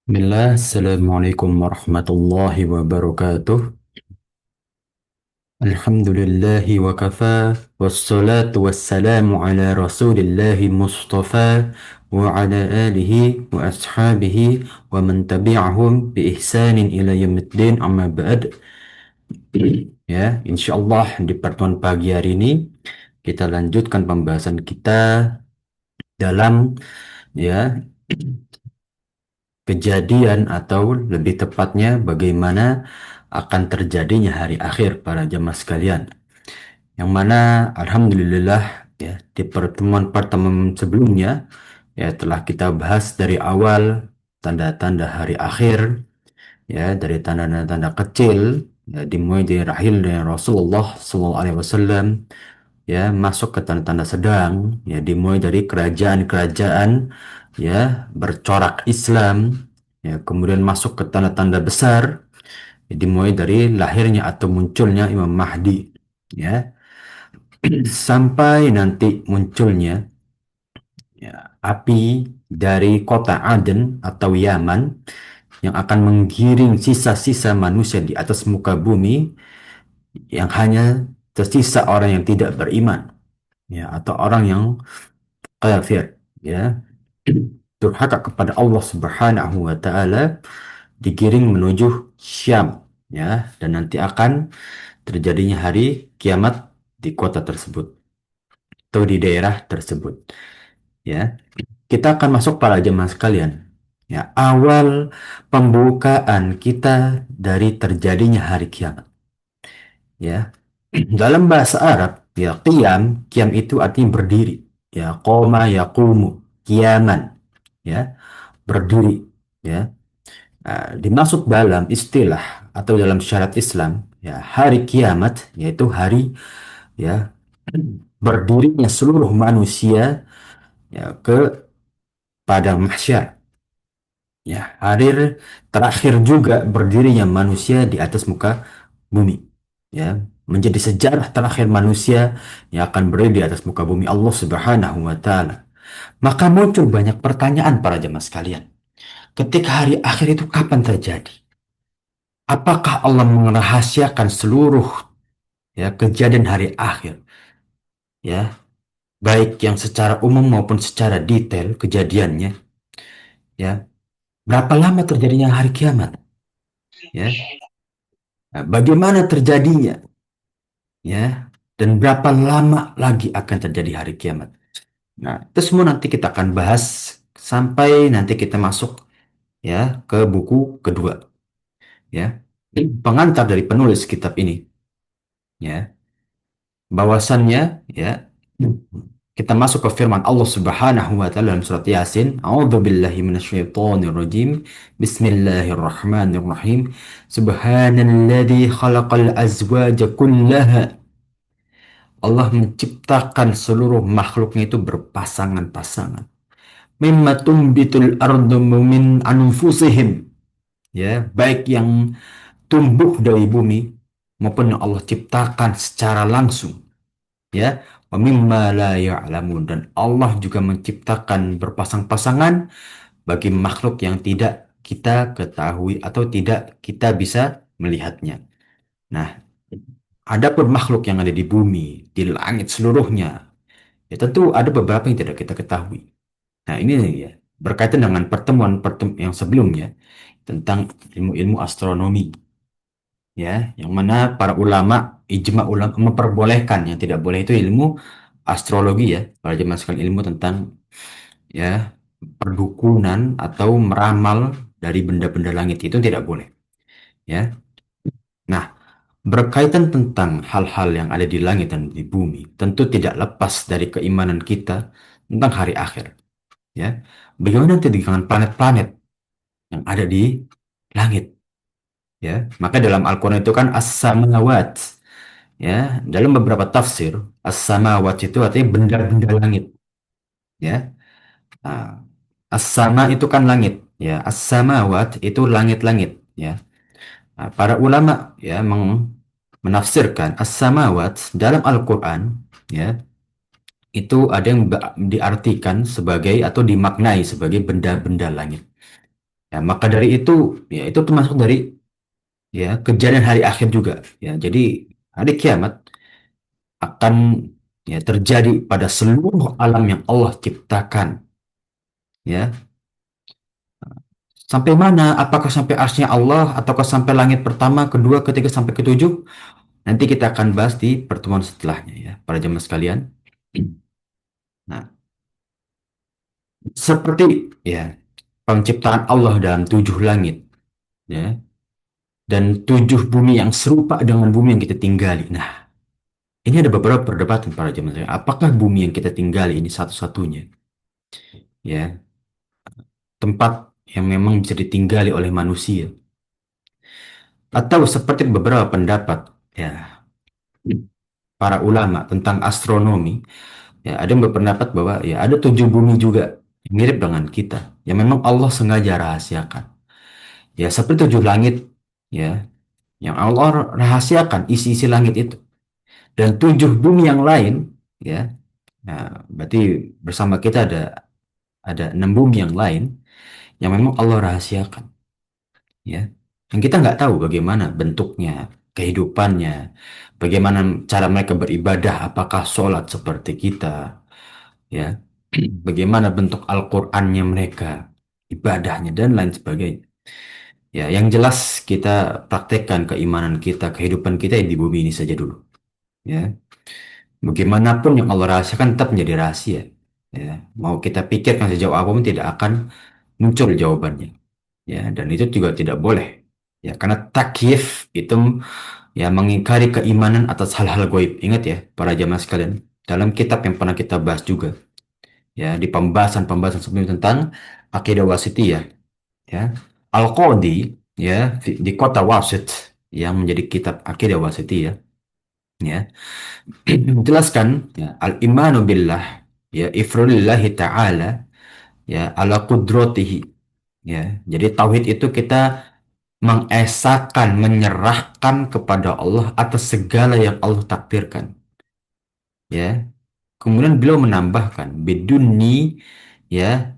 Bismillah, Assalamualaikum warahmatullahi wabarakatuh. Alhamdulillahi wa kafa, wassalatu wassalamu ala rasulillahi mustafa, wa ala alihi wa ashabihi, wa man tabi'ahum bi ihsanin ila yaumiddin amma ba'd. Ya, insyaallah di pertemuan pagi hari ini kita lanjutkan pembahasan kita dalam ya kejadian atau lebih tepatnya bagaimana akan terjadinya hari akhir para jemaah sekalian. Yang mana alhamdulillah ya di pertemuan-pertemuan sebelumnya ya telah kita bahas dari awal tanda-tanda hari akhir ya dari tanda-tanda kecil ya dimulai dari rahil dari Rasulullah SAW ya masuk ke tanda-tanda sedang ya dimulai dari kerajaan-kerajaan ya bercorak Islam ya kemudian masuk ke tanda-tanda besar ya, dimulai dari lahirnya atau munculnya Imam Mahdi ya sampai nanti munculnya ya, api dari kota Aden atau Yaman yang akan menggiring sisa-sisa manusia di atas muka bumi yang hanya tersisa orang yang tidak beriman ya atau orang yang kafir ya durhaka kepada Allah Subhanahu wa taala digiring menuju Syam ya dan nanti akan terjadinya hari kiamat di kota tersebut atau di daerah tersebut ya. Kita akan masuk para jemaah sekalian. Ya, awal pembukaan kita dari terjadinya hari kiamat ya. Dalam bahasa Arab ya qiyam itu artinya berdiri ya qoma yaqumu qiyaman ya berdiri ya. Dimaksud dalam istilah atau dalam syariat Islam ya hari kiamat yaitu hari ya berdirinya seluruh manusia ya ke padang mahsyar ya hari terakhir juga berdirinya manusia di atas muka bumi ya menjadi sejarah terakhir manusia yang akan berdiri di atas muka bumi Allah Subhanahu wa taala. Maka muncul banyak pertanyaan para jemaah sekalian. Ketika hari akhir itu kapan terjadi? Apakah Allah merahasiakan seluruh ya kejadian hari akhir ya baik yang secara umum maupun secara detail kejadiannya ya berapa lama terjadinya hari kiamat ya. Nah, bagaimana terjadinya ya dan berapa lama lagi akan terjadi hari kiamat. Nah, itu semua nanti kita akan bahas sampai nanti kita masuk ya ke buku kedua ya. Pengantar dari penulis kitab ini ya. Bahwasannya ya kita masuk ke firman Allah Subhanahu wa taala dalam surat Yasin, A'udzubillahi minasyaitonirrajim. Bismillahirrahmanirrahim. Subhanalladzi khalaqal azwaja kullaha. Allah menciptakan seluruh makhluknya itu berpasangan-pasangan. Mimma tumbitul ardu min anfusihim. Ya, baik yang tumbuh dari bumi maupun yang Allah ciptakan secara langsung. Ya, wa mimma la ya'lamun dan Allah juga menciptakan berpasang-pasangan bagi makhluk yang tidak kita ketahui atau tidak kita bisa melihatnya. Nah, adapun makhluk yang ada di bumi, di langit seluruhnya, ya tentu ada beberapa yang tidak kita ketahui. Nah, ini ya berkaitan dengan pertemuan-pertemuan yang sebelumnya tentang ilmu-ilmu astronomi, ya, yang mana para ulama, ijma ulama memperbolehkan, yang tidak boleh itu ilmu astrologi ya, para jemaah sekalian ilmu tentang ya perdukunan atau meramal dari benda-benda langit itu tidak boleh, ya. Nah, berkaitan tentang hal-hal yang ada di langit dan di bumi, tentu tidak lepas dari keimanan kita tentang hari akhir. Ya, bagaimana nanti dengan planet-planet yang ada di langit? Ya, maka dalam Al-Quran itu kan as-samawat. Ya, dalam beberapa tafsir as-samawat itu artinya benda-benda langit. Ya, nah, as-sama itu kan langit. Ya, as-samawat itu langit-langit. Ya, nah, para ulama ya menafsirkan as-samawat dalam Al-Quran. Ya, itu ada yang diartikan sebagai atau dimaknai sebagai benda-benda langit. Ya, maka dari itu, ya itu termasuk dari ya kejadian hari akhir juga. Ya, jadi hari kiamat akan ya terjadi pada seluruh alam yang Allah ciptakan. Ya, sampai mana? Apakah sampai arsy Allah, ataukah sampai langit pertama, kedua, ketiga, sampai ketujuh? Nanti kita akan bahas di pertemuan setelahnya ya, para jemaah sekalian. Nah, seperti ya penciptaan Allah dalam tujuh langit, ya, dan tujuh bumi yang serupa dengan bumi yang kita tinggali. Nah, ini ada beberapa perdebatan para jemaah sekalian. Apakah bumi yang kita tinggali ini satu-satunya, ya, tempat yang memang bisa ditinggali oleh manusia? Atau seperti beberapa pendapat, ya, para ulama tentang astronomi, ya, ada yang berpendapat bahwa ya ada tujuh bumi juga yang mirip dengan kita, yang memang Allah sengaja rahasiakan. Ya, seperti tujuh langit, ya, yang Allah rahasiakan isi-isi langit itu. Dan tujuh bumi yang lain, ya, nah, berarti bersama kita ada enam bumi yang lain yang memang Allah rahasiakan, ya. Yang kita nggak tahu bagaimana bentuknya, kehidupannya, bagaimana cara mereka beribadah, apakah sholat seperti kita, ya, bagaimana bentuk Al-Qur'annya mereka, ibadahnya dan lain sebagainya. Ya, yang jelas kita praktekkan keimanan kita, kehidupan kita yang di bumi ini saja dulu. Ya, bagaimanapun yang Allah rahasiakan tetap menjadi rahasia. Ya, mau kita pikirkan sejauh apapun tidak akan muncul jawabannya. Ya, dan itu juga tidak boleh. Ya, karena takyif itu ya mengingkari keimanan atas hal-hal gaib. Ingat ya, para jamaah sekalian, dalam kitab yang pernah kita bahas juga, ya di pembahasan-pembahasan sebelumnya tentang akidah wasitiyah, ya Al-Qadi ya di kota Wasit yang menjadi kitab akidah wasitiyah, ya menjelaskan ya al-imanu billah, ya ifrulillahi ta'ala, ya ala qudratihi, ya jadi tauhid itu kita mengesahkan, menyerahkan kepada Allah atas segala yang Allah takdirkan, ya kemudian beliau menambahkan bidunni, ya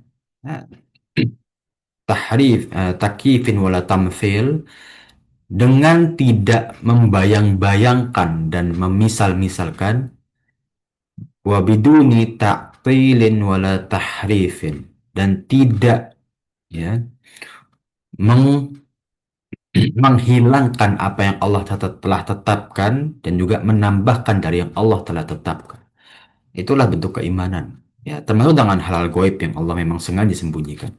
tahrif takifin wala tamthil, dengan tidak membayang-bayangkan dan memisal-misalkan, wabiduni ta'tilin wala tahrifin, dan tidak ya meng- menghilangkan apa yang Allah telah tetapkan dan juga menambahkan dari yang Allah telah tetapkan. Itulah bentuk keimanan. Ya, termasuk dengan hal-hal gaib yang Allah memang sengaja sembunyikan.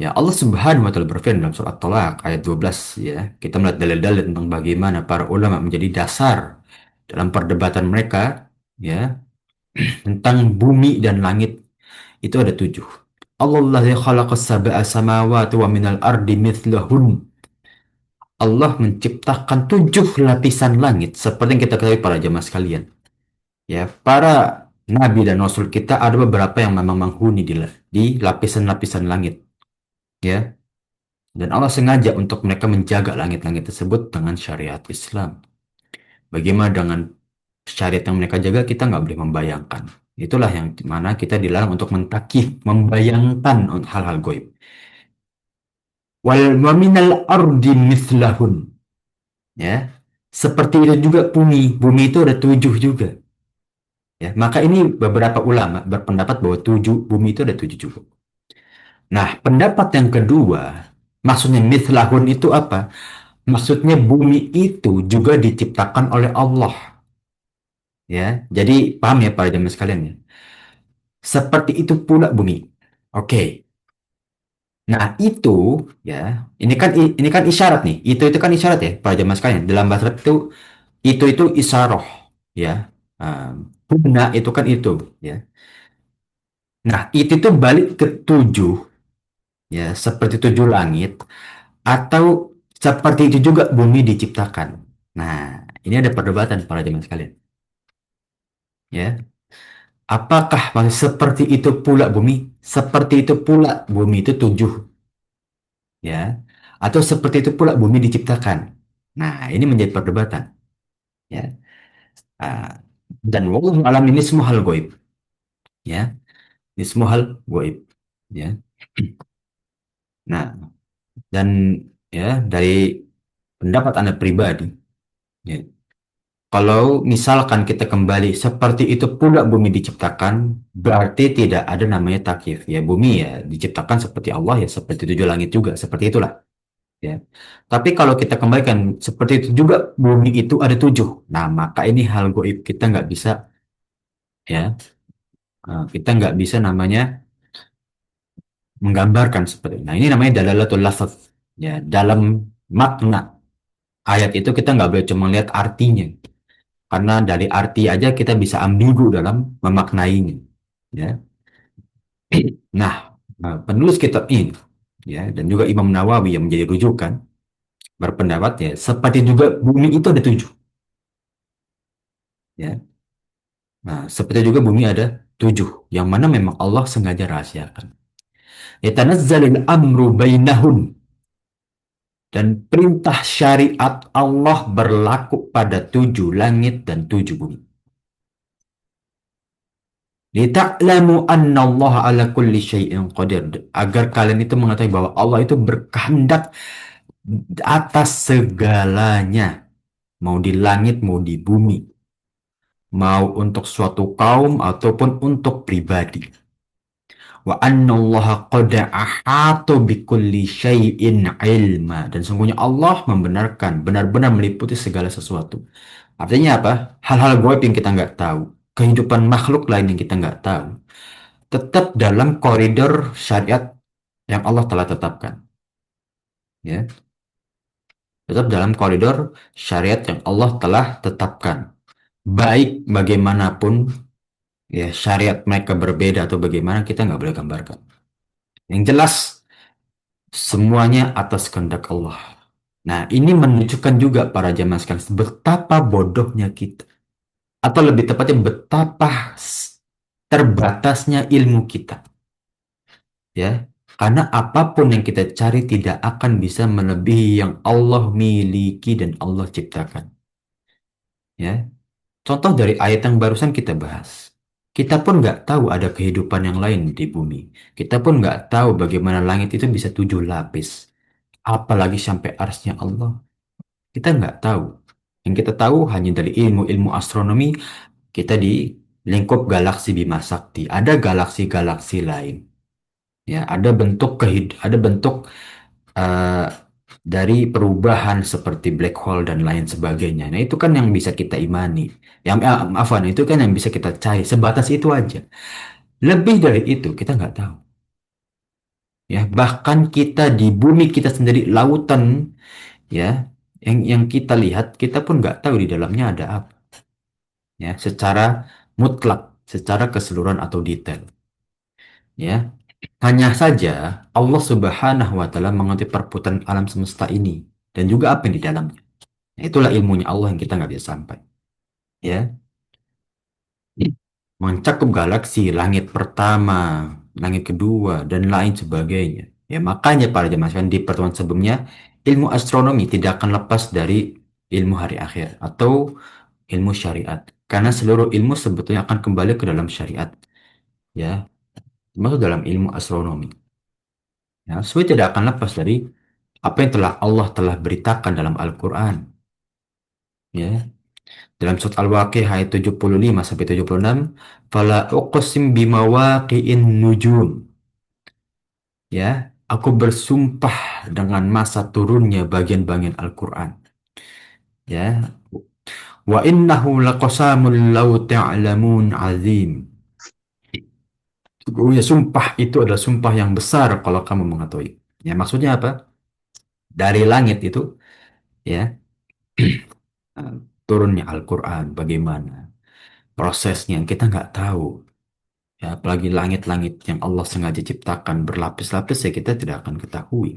Ya, Allah Subhanahu wa taala berfirman dalam surat Talaq ayat 12, ya. Kita melihat dalil-dalil tentang bagaimana para ulama menjadi dasar dalam perdebatan mereka, ya, tentang bumi dan langit. Itu ada tujuh. Allah yang khalaqas sab'a samawati wa minal ardi mithlahun. Allah menciptakan tujuh lapisan langit seperti yang kita ketahui para jamaah sekalian. Ya, para nabi dan rasul kita ada beberapa yang memang menghuni di lapisan-lapisan langit. Ya, dan Allah sengaja untuk mereka menjaga langit-langit tersebut dengan syariat Islam. Bagaimana dengan syariat yang mereka jaga, kita nggak boleh membayangkan. Itulah yang mana kita dilarang untuk mentakih, membayangkan hal-hal goib. Wal waminal ardi mithlahun. Ya, seperti itu juga bumi. Bumi itu ada tujuh juga. Ya, maka ini beberapa ulama berpendapat bahwa tujuh bumi itu ada tujuh juga. Nah, pendapat yang kedua, maksudnya mithlahun itu apa? Maksudnya bumi itu juga diciptakan oleh Allah. Ya, jadi paham ya para jemaah sekalian ya. Seperti itu pula bumi. Oke. Nah, itu ya, ini kan isyarat nih. Itu kan isyarat ya para jemaah sekalian. Dalam bahasa Arab itu isyarah ya. Hubna itu kan itu ya. Nah, itu tuh balik ke tujuh ya, seperti tujuh langit atau seperti itu juga bumi diciptakan. Nah, ini ada perdebatan para jemaah sekalian ya. Apakah seperti itu pula bumi? Seperti itu pula bumi itu tujuh, ya, atau seperti itu pula bumi diciptakan. Nah, ini menjadi perdebatan, ya. Ah, dan wallahu alam ini semua hal goib, ya. Ini semua hal goib, ya. Nah, Dan ya dari pendapat Anda pribadi, ya, kalau misalkan kita kembali seperti itu pula bumi diciptakan, berarti tidak ada namanya takyif. Ya bumi ya diciptakan seperti Allah ya seperti tujuh langit juga seperti itulah. Ya. Tapi kalau kita kembalikan seperti itu juga bumi itu ada tujuh. Nah maka ini hal goib kita nggak bisa ya. Kita nggak bisa namanya menggambarkan seperti itu. Nah ini namanya dalalatul lafaz. Ya dalam makna ayat itu kita nggak boleh cuma lihat artinya. Karena dari arti aja kita bisa ambigu dalam memaknainya. Ya. Nah, penulis kitab ini ya dan juga Imam Nawawi yang menjadi rujukan berpendapat ya seperti juga bumi itu ada tujuh. Ya. Nah, seperti juga bumi ada tujuh yang mana memang Allah sengaja rahasiakan. Yatanazzalul amru bainahum dan perintah syariat Allah berlaku pada tujuh langit dan tujuh bumi. Lita'lamu anna Allah ala kulli syai'in qadir. Agar kalian itu mengetahui bahwa Allah itu berkehendak atas segalanya. Mau di langit, mau di bumi. Mau untuk suatu kaum ataupun untuk pribadi. Wa anna Allah qad ahata bikulli syai'in ilma. Dan sungguhnya Allah membenarkan, benar-benar meliputi segala sesuatu. Artinya apa? Hal-hal gaib yang kita nggak tahu. Kehidupan makhluk lain yang kita nggak tahu. Tetap dalam koridor syariat yang Allah telah tetapkan. Ya, tetap dalam koridor syariat yang Allah telah tetapkan. Baik bagaimanapun ya syariat mereka berbeda atau bagaimana kita nggak boleh gambarkan. Yang jelas semuanya atas kehendak Allah. Nah, ini menunjukkan juga para jamaah sekalian betapa bodohnya kita. Atau lebih tepatnya betapa terbatasnya ilmu kita. Ya, karena apapun yang kita cari tidak akan bisa melebihi yang Allah miliki dan Allah ciptakan. Ya, contoh dari ayat yang barusan kita bahas. Kita pun nggak tahu ada kehidupan yang lain di bumi. Kita pun nggak tahu bagaimana langit itu bisa tujuh lapis. Apalagi sampai arsnya Allah. Kita nggak tahu. Yang kita tahu hanya dari ilmu-ilmu astronomi, kita di lingkup galaksi Bima Sakti. Ada galaksi-galaksi lain. Ya, ada bentuk eh, dari perubahan seperti black hole dan lain sebagainya. Nah, itu kan yang bisa kita imani. Maafan, itu kan yang bisa kita cari. Sebatas itu aja. Lebih dari itu kita nggak tahu. Ya, bahkan kita di bumi kita sendiri lautan ya yang kita lihat kita pun nggak tahu di dalamnya ada apa ya secara mutlak, secara keseluruhan atau detail. Ya, hanya saja Allah Subhanahu wa Ta'ala mengerti perputaran alam semesta ini dan juga apa yang di dalamnya. Nah, itulah ilmunya Allah yang kita nggak bisa sampai. Ya, mencakup galaksi, langit pertama, langit kedua, dan lain sebagainya. Ya, makanya para jemaah sekalian di pertemuan sebelumnya, ilmu astronomi tidak akan lepas dari ilmu hari akhir atau ilmu syariat. Karena seluruh ilmu sebetulnya akan kembali ke dalam syariat. Ya, termasuk dalam ilmu astronomi. Ya, sesuai tidak akan lepas dari apa yang Allah telah beritakan dalam Al-Quran. Ya, dalam surat Al-Waqiah ayat 75 sampai 76, "Fala uqsim bimawaqi'in nujum." Ya, aku bersumpah dengan masa turunnya bagian-bagian Al-Quran. Ya, wa innahu laqasamun law ta'lamun azim. Sesungguhnya sumpah itu adalah sumpah yang besar kalau kamu mengetahui. Ya, maksudnya apa? Dari langit itu, ya, turunnya Al-Quran, bagaimana prosesnya kita nggak tahu. Ya, apalagi langit-langit yang Allah sengaja ciptakan berlapis-lapis ya kita tidak akan ketahui.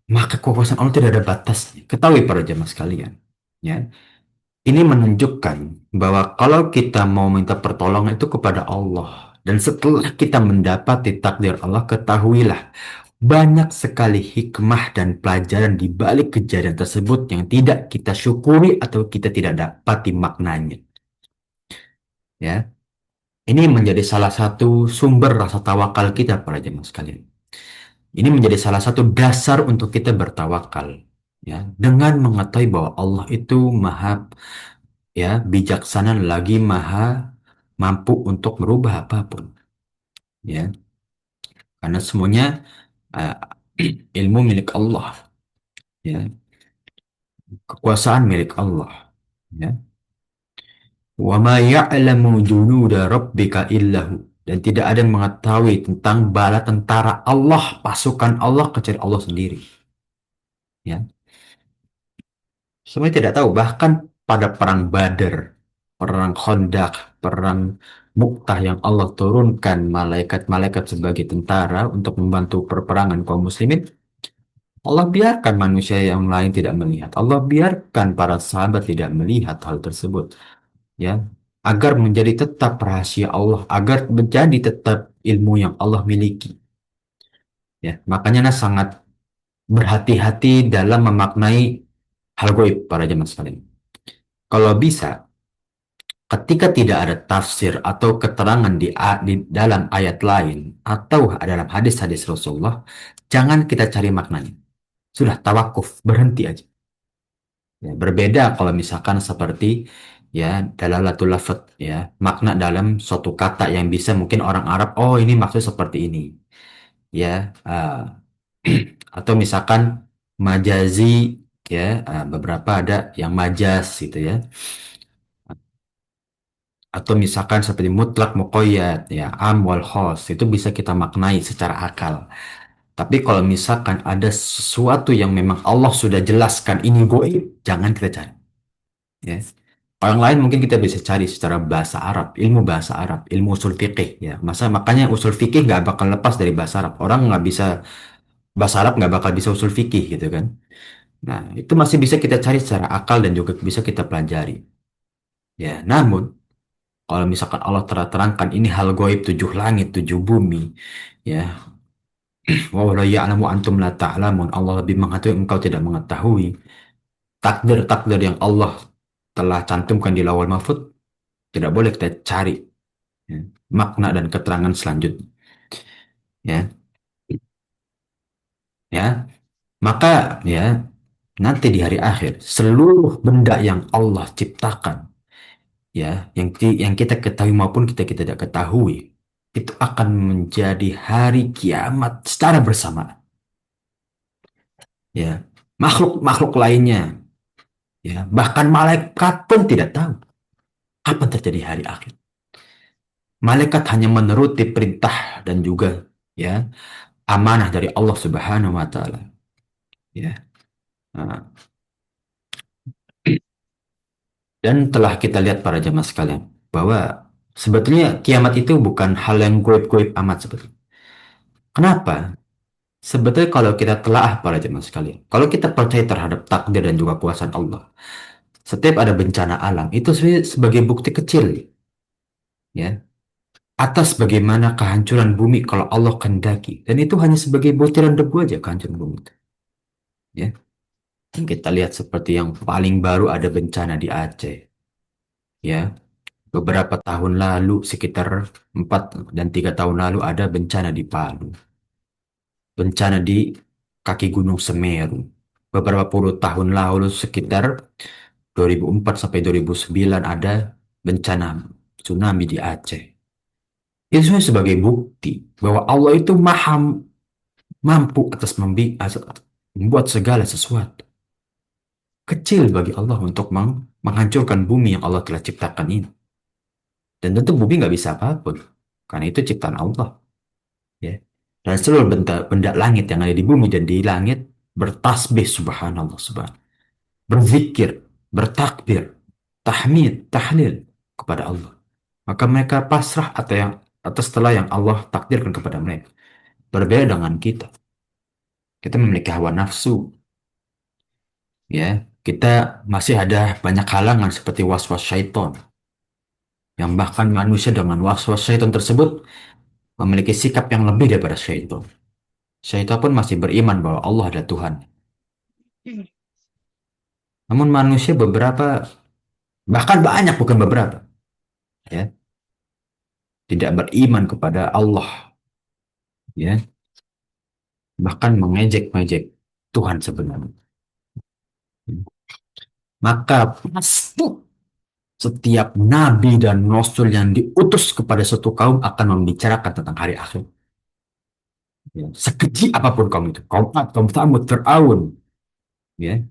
Maka kekuasaan Allah tidak ada batasnya. Ketahui para jemaah sekalian. Ya, ini menunjukkan bahwa kalau kita mau minta pertolongan itu kepada Allah. Dan setelah kita mendapati takdir Allah, ketahuilah banyak sekali hikmah dan pelajaran di balik kejadian tersebut yang tidak kita syukuri atau kita tidak dapati maknanya. Ya, ini menjadi salah satu sumber rasa tawakal kita para jemaah sekalian. Ini menjadi salah satu dasar untuk kita bertawakal, ya, dengan mengetahui bahwa Allah itu maha, ya, bijaksana lagi maha mampu untuk merubah apapun, ya, karena semuanya uh, ilmu milik Allah, ya, kekuasaan milik Allah, ya. Wa ma ya'lamu junuda rabbika illahu, dan tidak ada yang mengetahui tentang bala tentara Allah, pasukan Allah kecuali Allah sendiri, ya. Semuanya tidak tahu, bahkan pada perang Badar, perang Khandaq, perang Mu'tah yang Allah turunkan malaikat-malaikat sebagai tentara untuk membantu perperangan kaum muslimin, Allah biarkan manusia yang lain tidak melihat. Allah biarkan para sahabat tidak melihat hal tersebut, ya, agar menjadi tetap rahasia Allah, agar menjadi tetap ilmu yang Allah miliki, ya. Makanya nah sangat berhati-hati dalam memaknai hal gaib para jemaah sekalian. Kalau bisa, ketika tidak ada tafsir atau keterangan di dalam ayat lain atau dalam hadis-hadis Rasulullah, jangan kita cari maknanya. Sudah tawakuf, berhenti aja. Ya, berbeda kalau misalkan seperti, ya, dalalatul lafadz, ya, makna dalam suatu kata yang bisa mungkin orang Arab, oh ini maksud seperti ini, ya, atau misalkan majazi, ya, beberapa ada yang majas gitu, ya, atau misalkan seperti mutlak muqayyad, ya, am wal khos, itu bisa kita maknai secara akal. Tapi kalau misalkan ada sesuatu yang memang Allah sudah jelaskan ini goib, jangan kita cari, ya. Orang lain mungkin kita bisa cari secara bahasa Arab, ilmu bahasa Arab, ilmu usul fikih, ya. Makanya usul fikih nggak bakal lepas dari bahasa Arab. Orang nggak bisa bahasa Arab, nggak bakal bisa usul fikih gitu kan. Nah, itu masih bisa kita cari secara akal dan juga bisa kita pelajari. Ya, namun kalau misalkan Allah terangkan ini hal gaib tujuh langit, tujuh bumi, ya, wa la ya'lamu antum la ta'lamun. Allah lebih mengetahui, engkau tidak mengetahui. Takdir-takdir yang Allah telah cantumkan di Lauhul Mahfuz tidak boleh kita cari, ya, makna dan keterangan selanjutnya, ya, ya. Maka, ya, nanti di hari akhir seluruh benda yang Allah ciptakan, ya, yang kita ketahui maupun kita kita tidak ketahui, itu akan menjadi hari kiamat secara bersamaan, ya. Makhluk-makhluk lainnya, ya, bahkan malaikat pun tidak tahu apa yang terjadi hari akhir. Malaikat hanya menuruti perintah dan juga, ya, amanah dari Allah Subhanahu wa taala, ya. Nah, dan telah kita lihat para jemaah sekalian bahwa sebetulnya kiamat itu bukan hal yang goib-goib amat sebetulnya. Kenapa? Sebetulnya kalau kita telaah para jemaah sekalian, kalau kita percaya terhadap takdir dan juga kuasa Allah, setiap ada bencana alam itu sebagai bukti kecil, ya, atas bagaimana kehancuran bumi kalau Allah kehendaki, dan itu hanya sebagai butiran debu aja kehancuran bumi itu, ya. Kita lihat seperti yang paling baru ada bencana di Aceh, ya. Beberapa tahun lalu, sekitar 4 dan 3 tahun lalu ada bencana di Palu, bencana di kaki Gunung Semeru. Beberapa puluh tahun lalu, sekitar 2004 sampai 2009 ada bencana tsunami di Aceh. Itu semua sebagai bukti bahwa Allah itu maha mampu atas membuat segala sesuatu. Kecil bagi Allah untuk menghancurkan bumi yang Allah telah ciptakan ini. Dan tentu bumi nggak bisa apapun, karena itu ciptaan Allah, ya. Dan seluruh benda langit yang ada di bumi dan di langit bertasbih subhanallah, berzikir, bertakbir, tahmid, tahlil kepada Allah. Maka mereka pasrah atas telah yang Allah takdirkan kepada mereka. Berbeda dengan kita. Kita memiliki hawa nafsu, ya. Kita masih ada banyak halangan seperti waswas syaitan, yang bahkan manusia dengan waswas syaitan tersebut memiliki sikap yang lebih daripada syaitan. Syaitan pun masih beriman bahwa Allah adalah Tuhan. Namun manusia beberapa, bahkan banyak bukan beberapa, ya, tidak beriman kepada Allah, ya. bahkan mengejek-ngejek Tuhan sebenarnya. Maka pasti setiap nabi dan rasul yang diutus kepada suatu kaum akan membicarakan tentang hari akhir. Ya. Sekeji apapun kaum itu, kaum Ad, kaum Thamud, Fir'aun, ya.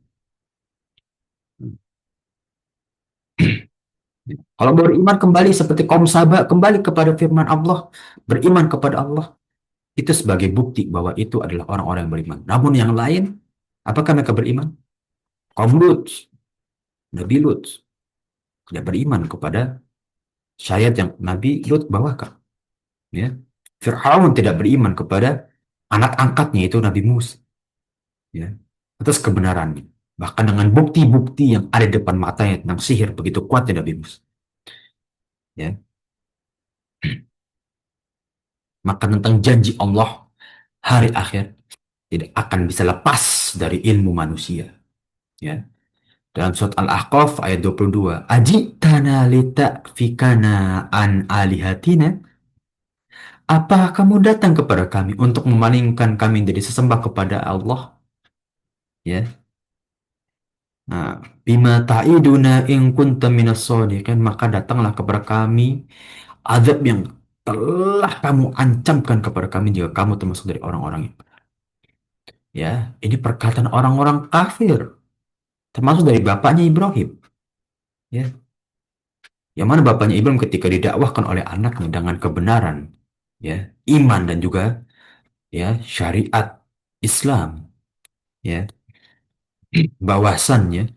Kalau beriman kembali seperti kaum Saba, kembali kepada firman Allah, beriman kepada Allah, itu sebagai bukti bahwa itu adalah orang-orang yang beriman. Namun yang lain, apakah mereka beriman? Kaum Lut, Nabi Lut, tidak beriman kepada syariat yang Nabi Lut bawakan. Ya. Fir'aun tidak beriman kepada anak angkatnya itu Nabi Musa. Ya. Atas kebenarannya. Bahkan dengan bukti-bukti yang ada di depan matanya tentang sihir begitu kuatnya Nabi Musa. Ya. Maka tentang janji Allah hari akhir tidak akan bisa lepas dari ilmu manusia. Ya. Dalam surat Al-Ahqaf ayat 22, Ajitana lita'fikana an alihatina. Apa kamu datang kepada kami untuk memalingkan kami dari sesembah kepada Allah? Ya. Nah, bima ta'iduna in kunta minas shodiqin, maka datanglah kepada kami azab yang telah kamu ancamkan kepada kami jika kamu termasuk dari orang-orang itu. Ya, ini perkataan orang-orang kafir, termasuk dari bapaknya Ibrahim. Ya, yang mana bapaknya Ibrahim ketika didakwahkan oleh anaknya dengan kebenaran, ya, iman dan juga ya syariat Islam, ya, bahwasannya,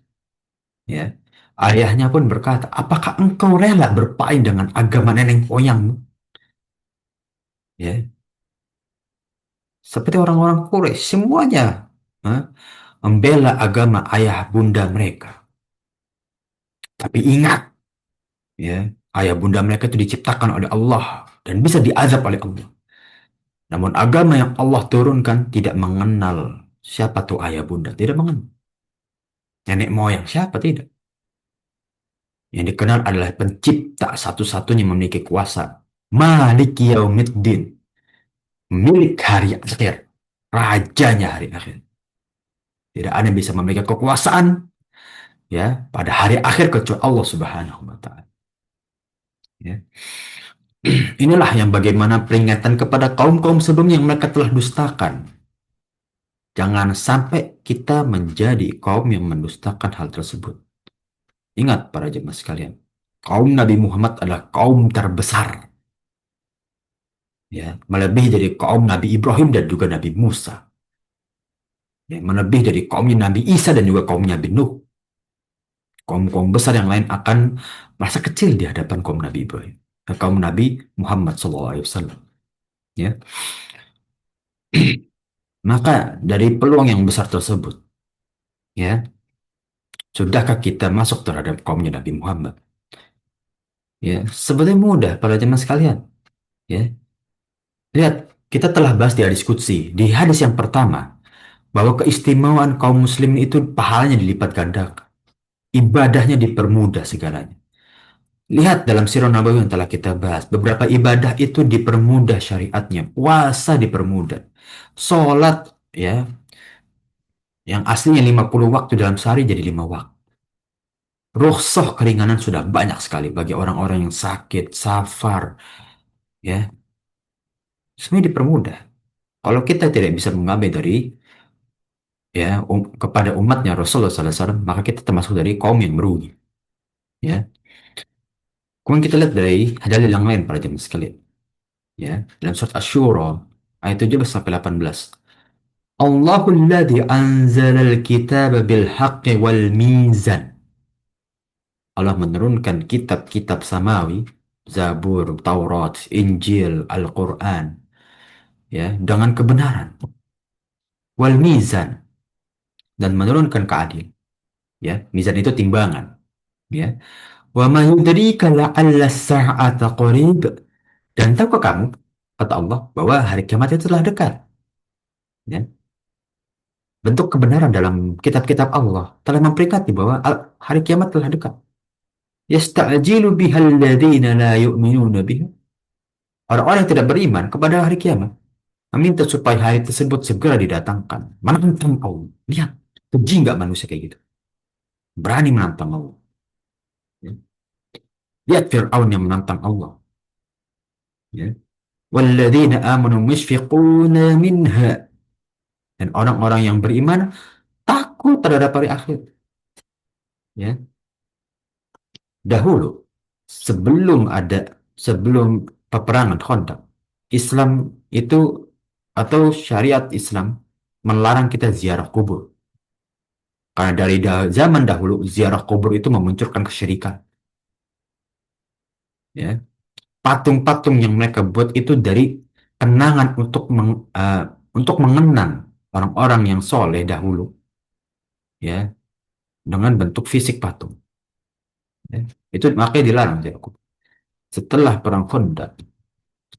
ya, ayahnya pun berkata, apakah engkau rela berpaling dengan agama nenek moyangmu? Ya, seperti orang-orang Quraisy semuanya, ha, membela agama ayah bunda mereka. Tapi ingat, ya, ayah bunda mereka itu diciptakan oleh Allah dan bisa diazab oleh Allah. Namun agama yang Allah turunkan tidak mengenal siapa tuh ayah bunda, tidak mengenal. Nenek moyang siapa tidak. Yang dikenal adalah pencipta satu-satunya memiliki kuasa. Malik Yaumiddin, milik hari akhir, rajanya hari akhir. Tidak ada yang bisa memiliki kekuasaan ya pada hari akhir kecuali Allah Subhanahu wa taala. Ya. Inilah yang bagaimana peringatan kepada kaum-kaum sebelumnya yang mereka telah dustakan. Jangan sampai kita menjadi kaum yang mendustakan hal tersebut. Ingat para jemaah sekalian, kaum Nabi Muhammad adalah kaum terbesar, ya, melebihi dari kaum Nabi Ibrahim dan juga Nabi Musa, ya, melebihi dari kaumnya Nabi Isa dan juga kaum Nabi Nuh. Kaum-kaum besar yang lain akan merasa kecil di hadapan kaum Nabi Ibrahim, kaum Nabi Muhammad SAW. Ya, maka dari peluang yang besar tersebut, ya, sudahkah kita masuk terhadap kaumnya Nabi Muhammad? Ya, sebetulnya mudah para jemaah sekalian. Ya, lihat, kita telah bahas di diskusi di hadis yang pertama bahwa keistimewaan kaum muslimin itu pahalanya dilipat gandakan, ibadahnya dipermudah segalanya. Lihat dalam sirah Nabawi yang telah kita bahas, beberapa ibadah itu dipermudah syariatnya, puasa dipermudah, sholat ya yang aslinya 50 waktu dalam sehari jadi 5 waktu. Rukhsah keringanan sudah banyak sekali bagi orang-orang yang sakit, safar, ya, semuanya dipermudah. Kalau kita tidak bisa mengambil dari ya kepada umatnya Rasulullah SAW, maka kita termasuk dari kaum yang merugi. Ya, kemudian kita lihat dari dalil yang lain para jemaah sekalian. Ya, dalam surat Asy-Syura ayat 17 sampai 18. Allahul ladzi anzalal kitaba bil haqqi wal mizan. Allah menurunkan kitab-kitab samawi, Zabur, Taurat, Injil, Al-Quran, ya, dengan kebenaran, wal mizan, dan menurunkan keadilan. Ya, mizan itu timbangan. Ya, wa ma yudrika la'alla as-sa'ata qarib. Dan tahukah kamu, kata Allah, bahwa hari kiamat itu telah dekat. Ya, bentuk kebenaran dalam kitab-kitab Allah telah memperingati bahwa hari kiamat telah dekat. Yasta'jilu bihal ladzina la yu'minuna biha. Orang-orang yang tidak beriman kepada hari kiamat. meminta supaya hari tersebut segera didatangkan. Menantang Allah. Lihat, keji nggak manusia kayak gitu? Berani menantang Allah. Ya. Lihat Fir'aun yang menantang Allah. Ya. Walladzina amanu musyfiquna minha. Dan orang-orang yang beriman takut terhadap hari akhir. Ya. Dahulu, sebelum peperangan Khandaq, Islam itu atau syariat Islam melarang kita ziarah kubur. Karena dari zaman dahulu ziarah kubur itu memunculkan kesyirikan. Ya, patung-patung yang mereka buat itu dari kenangan untuk mengenang orang-orang yang soleh dahulu, ya, dengan bentuk fisik patung. Ya. Itu makanya dilarang ziarah kubur. Setelah perang Khandaq,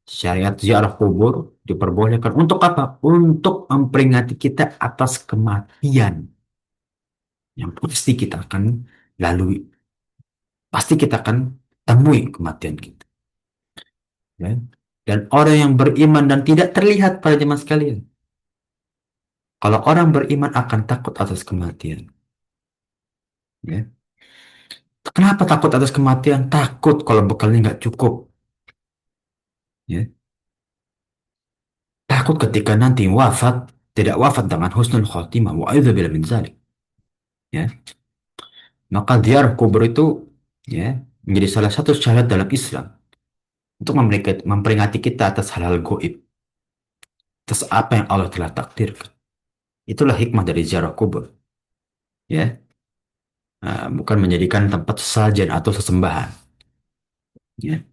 syariat ziarah kubur diperbolehkan untuk apa? Untuk memperingati kita atas kematian yang pasti kita akan lalui. Pasti kita akan temui kematian kita. Ya. Dan orang yang beriman dan tidak terlihat pada jemaah sekalian. Kalau orang beriman akan takut atas kematian. Ya. Kenapa takut atas kematian? Takut kalau bekalnya nggak cukup. Ya. Takut ketika nanti wafat, tidak wafat dengan husnul khotimah. Wa'idzubillah min zalik. Ya. Maka ziarah kubur itu ya menjadi salah satu syarat dalam Islam untuk memperingati kita atas hal-hal goib, atas apa yang Allah telah takdirkan. Itulah hikmah dari ziarah kubur. Ya. Nah, bukan menjadikan tempat sesajen atau sesembahan. Ya.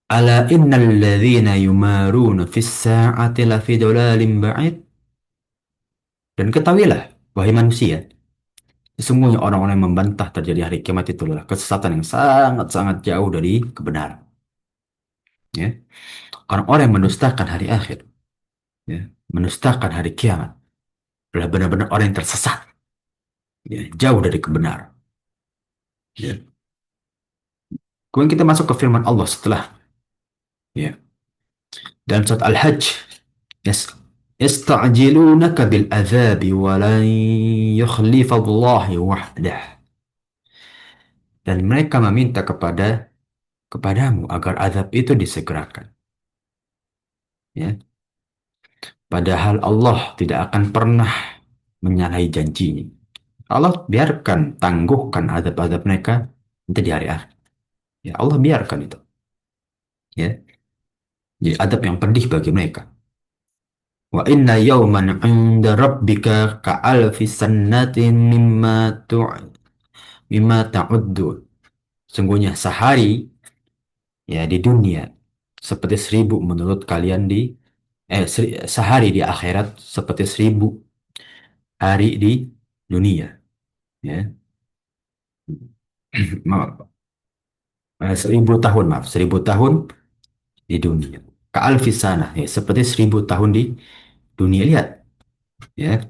Ala innal ladzina yumaruna fis sa'ati lafi dhalalin ba'id. Dan ketahuilah, wahai manusia, sesungguhnya orang-orang yang membantah terjadi hari kiamat itu adalah kesesatan yang sangat-sangat jauh dari kebenaran. Ya. Orang-orang yang mendustakan hari akhir, ya, mendustakan hari kiamat, adalah benar-benar orang yang tersesat, ya, jauh dari kebenaran. Ya. Kemudian kita masuk ke firman Allah setelah, ya, dalam surat Al-Hajj, yes, yasta'jilunaka bil adzabi wa lan yukhlifa Allah wahdah. Dan mereka meminta kepadamu agar azab itu disegerakan. Ya. Padahal Allah tidak akan pernah menyalahi janjinya. Allah biarkan, tangguhkan azab-azab mereka nanti di hari akhir. Ya, Allah biarkan itu. Ya. Jadi adab yang pedih bagi mereka. Wa inna yawman 'inda rabbika ka'alfi sannatin mimma ta'uddun. Sungguhnya sehari ya di dunia seperti 1.000 menurut kalian sehari di akhirat seperti 1.000 hari di dunia. Ya. Maaf, 1.000 tahun, maaf, 1.000 tahun di dunia. Ka'alfisana, ya, seperti 1.000 tahun di dunia. Lihat, ya.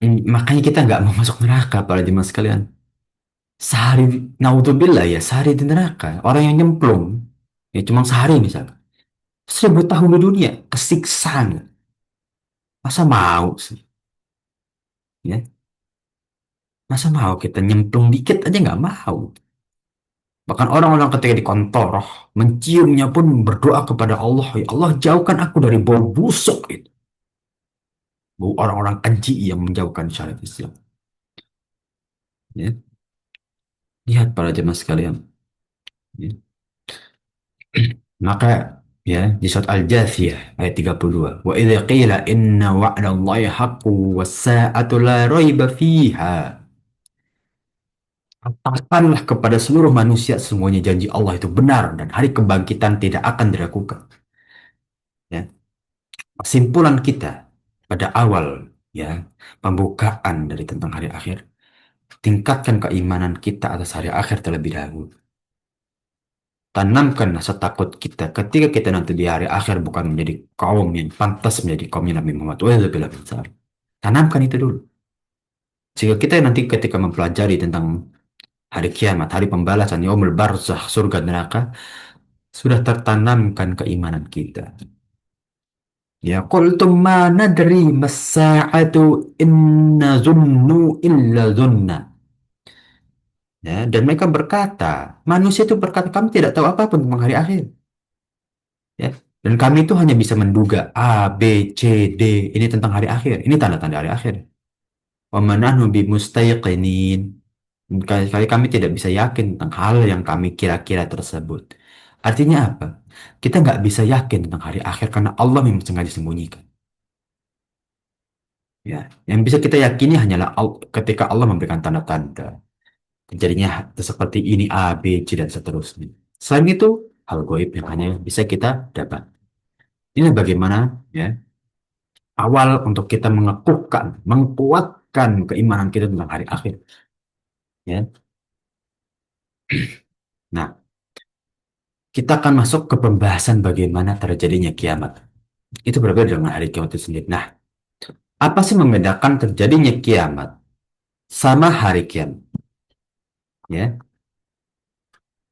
Makanya kita nggak mau masuk neraka, para jemaah sekalian. Sehari, naudzubillah ya, sehari di neraka. Orang yang nyemplung, ya cuma sehari misalnya. 1.000 tahun di dunia, kesiksaan. Masa mau sih? Ya, masa mau kita nyemplung dikit aja nggak mau. Bahkan orang-orang ketika di kantor, menciumnya pun berdoa kepada Allah, ya Allah jauhkan aku dari bau busuk itu. Bau orang-orang keji yang menjauhkan syariat Islam. Ya. Lihat para jemaah sekalian. Ya. Maka ya di surat Al-Jathiyah ayat 32. Wa idza qila inna wa'dallahi haqqu was-sa'atu la raiba fiha. Katakanlah kepada seluruh manusia semuanya janji Allah itu benar dan hari kebangkitan tidak akan diragukan. Ya. Kesimpulan kita pada awal ya pembukaan dari tentang hari akhir, tingkatkan keimanan kita atas hari akhir terlebih dahulu. Tanamkan rasa takut kita ketika kita nanti di hari akhir bukan menjadi kaum yang pantas menjadi kaumnya Nabi Muhammad. Tanamkan itu dulu. Sehingga kita nanti ketika mempelajari tentang hari kiamat, hari pembalasan, yaumul barzakh, surga neraka, Sudah tertanamkan keimanan kita. Ya, qultum ma nadri mas-sa'atu inna zunnu illa zunna. Ya, dan mereka berkata, manusia itu berkata, kami tidak tahu apa-apa tentang hari akhir. Ya, dan kami itu hanya bisa menduga A, B, C, D, ini tentang hari akhir. Ini tanda-tanda hari akhir. Wa ma nahnu bimustayqinin. Kali-kali kami tidak bisa yakin tentang hal yang kami kira-kira tersebut. Artinya apa? Kita nggak bisa yakin tentang hari akhir karena Allah memang sengaja sembunyikan. Ya, yang bisa kita yakini hanyalah ketika Allah memberikan tanda-tanda terjadinya seperti ini A, B, C dan seterusnya. Selain itu, hal goib yang hanya bisa kita dapat. Ini bagaimana ya awal untuk kita mengukuhkan, menguatkan keimanan kita tentang hari akhir. Ya, nah kita akan masuk ke pembahasan bagaimana terjadinya kiamat. Itu berbeda dengan hari kiamat itu sendiri. Nah, apa sih membedakan terjadinya kiamat sama hari kiamat? Ya,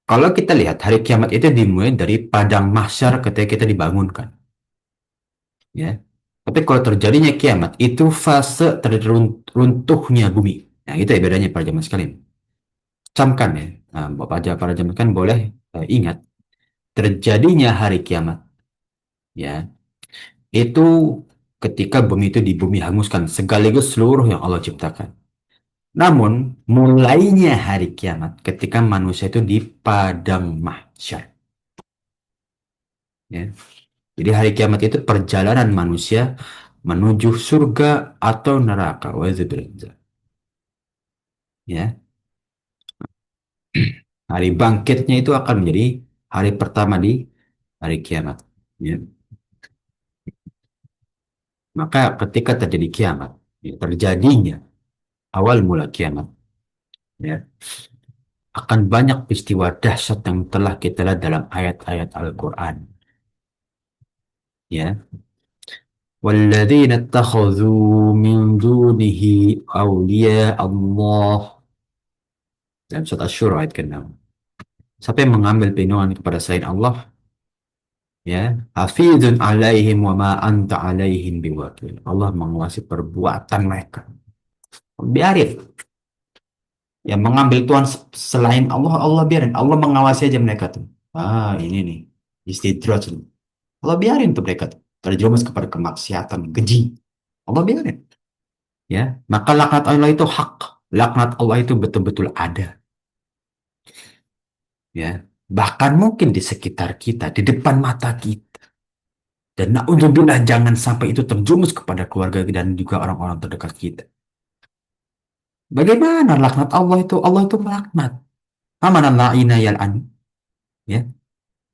kalau kita lihat hari kiamat itu dimulai dari padang mahsyar ketika kita dibangunkan. Ya, tapi kalau terjadinya kiamat itu fase terruntuhnya bumi. Nah, itu ya bedanya para jamaah sekalian. Camkan ya, nah, para jamaah sekalian boleh ingat terjadinya hari kiamat. Ya, itu ketika bumi itu di bumi hanguskan sekaligus seluruh yang Allah ciptakan. Namun, mulainya hari kiamat ketika manusia itu di padang mahsyar. Ya. Jadi hari kiamat itu perjalanan manusia menuju surga atau neraka. Wazubillah. Ya. Hari bangkitnya itu akan menjadi hari pertama di hari kiamat. Ya. Maka ketika terjadi kiamat, ya, terjadinya awal mula kiamat, ya, akan banyak peristiwa dahsyat yang telah kita lihat dalam ayat-ayat Al-Quran. Ya, والذين اتخذوا من دونه أولياء الله dalam surat Asy-Syura ayat ke-6. Siapa yang mengambil perlindungan kepada selain Allah, ya, hafizun alaihim wa ma anta alaihim biwakil. Allah menguasai perbuatan mereka. Biarin. Yang mengambil Tuhan selain Allah, Allah biarin. Allah mengawasi aja mereka tuh. Ah, ini nih. Istidraj. Allah biarin tuh mereka tuh. Terjerumus kepada kemaksiatan, keji. Allah biarin. Ya, maka laknat Allah itu hak. Laknat Allah itu betul-betul ada. Ya, bahkan mungkin di sekitar kita, di depan mata kita. Dan na'udzubillah jangan sampai itu terjumus kepada keluarga dan juga orang-orang terdekat kita. Bagaimana laknat Allah itu? Allah itu melaknat. Aman la'ina yal'an. Ya,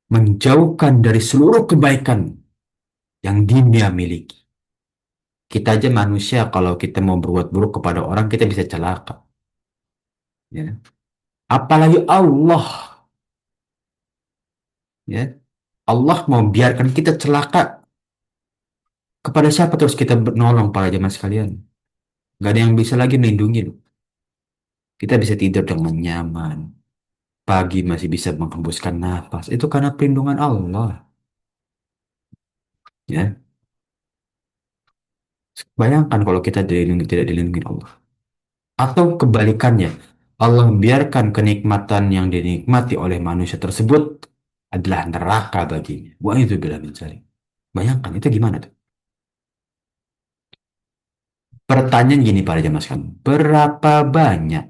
menjauhkan dari seluruh kebaikan yang dia miliki. Kita aja manusia kalau kita mau berbuat buruk kepada orang kita bisa celaka. Ya. Apalagi Allah. Ya. Allah mau biarkan kita celaka kepada siapa terus kita menolong para jemaah sekalian. Gak ada yang bisa lagi melindungi. Kita bisa tidur dengan nyaman. Pagi masih bisa menghembuskan nafas. Itu karena perlindungan Allah. Ya. Bayangkan kalau kita dilindungi, tidak dilindungi Allah. Atau kebalikannya. Allah biarkan kenikmatan yang dinikmati oleh manusia tersebut adalah neraka baginya. Wah itu bila mencari. Bayangkan itu gimana tuh? Pertanyaan gini pada jamaah sekalian. Berapa banyak